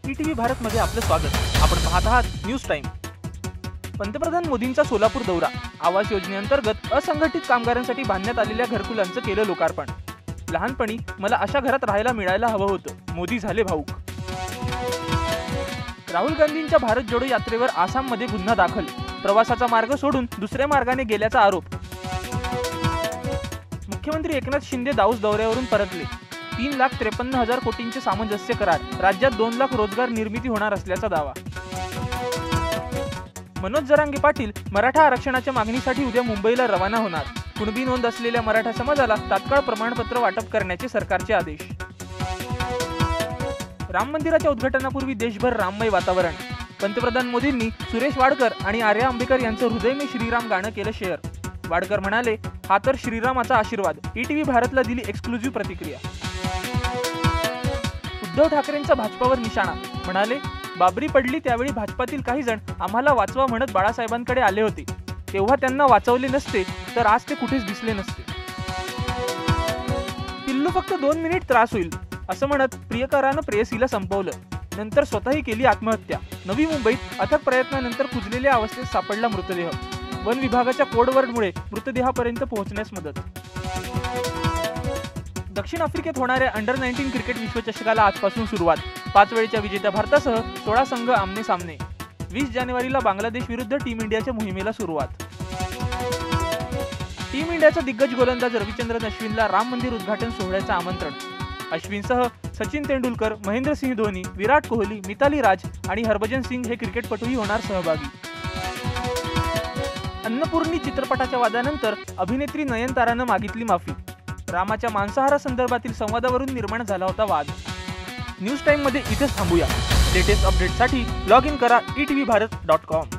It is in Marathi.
ईटीव्ही भारत मध्ये आपलं स्वागत। आपण पाहत आहात न्यूज टाइम। पंतप्रधान मोदींचा सोलापूर दौरा, आवास योजनेअंतर्गत असंघटित कामगारांसाठी बांधण्यात आलेल्या घरकुलांचं केलं लोकार्पण। लहानपणी मला अशा घरात राहायला मिळायला हवं होतं, मोदी झाले भाऊक। राहुल गांधींच्या भारत जोडो यात्रेवर आसाममध्ये गुन्हा दाखल, प्रवासाचा मार्ग सोडून दुसऱ्या मार्गाने गेल्याचा आरोप। मुख्यमंत्री एकनाथ शिंदे दाऊस दौऱ्यावरून परतले, 3,53,000 कोटींचे सामंजस्य करार, राज्यात 2 लाख रोजगार निर्मिती होणार असल्याचा दावा। मनोज जरांगे पाटील मराठा आरक्षणाच्या मागणीसाठी उद्या मुंबईला रवाना होणार, कुणबी नोंद असलेल्या मराठा समाजाला तात्काळ प्रमाणपत्र वाटप करण्याचे सरकारचे आदेश। राम मंदिराच्या उद्घाटनापूर्वी देशभर राममय वातावरण, पंतप्रधान मोदींनी सुरेश वाडकर आणि आर्या आंबेकर यांचं हृदय में श्रीराम गाणं केलं शेअर। वाडकर म्हणाले, हा तर श्रीरामाचा आशीर्वाद। ईटीव्ही भारतला दिली एक्सक्लुझिव्ह प्रतिक्रिया। उद्धव ठाकरेंचा भाजपावर निशाणा, म्हणाले, बाबरी पडली त्यावेळी भाजपातील काही जण आम्हाला वाचवा म्हणत बाळासाहेबांकडे आले होते, तेव्हा त्यांना वाचवले नसते तर आज ते कुठेच दिसले नसते। पिल्लू फक्त 2 मिनिट त्रास होईल असं म्हणत प्रियकरानं प्रेयसीला संपवलं, नंतर स्वतःही केली आत्महत्या। नवी मुंबईत अथक प्रयत्नानंतर कुजलेल्या अवस्थेत सापडला मृतदेह, वन विभागाच्या कोडवर्डमुळे मृतदेहापर्यंत पोहोचण्यास मदत। दक्षिण आफ्रिकेत होणाऱ्या अंडर-19 क्रिकेट विश्वचषकाला आजपासून सुरुवात, 5 वेळच्या विजेत्या भारतासह 16 संघ आमने सामने। 20 जानेवारीला बांगलादेश विरुद्ध टीम इंडियाच्या मोहिमेला सुरुवात। टीम इंडियाचा दिग्गज गोलंदाज रविचंद्रन अश्विनला राम मंदिर उद्घाटन सोहळ्याचं आमंत्रण। अश्विनसह सचिन तेंडुलकर, महेंद्रसिंह धोनी, विराट कोहली, मिताली राज आणि हरभजन सिंग हे क्रिकेटपटूही होणार सहभागी। अन्नपूर्णी चित्रपटाच्या वादानंतर अभिनेत्री नयनतारानं मागितली माफी, रामाच्या मांसाहारासंदर्भातील संवादावरून निर्माण झाला होता वाद। न्यूज टाइम मध्ये इथेच थांबूया। लेटेस्ट अपडेटसाठी लॉग इन करा etvbharat.com।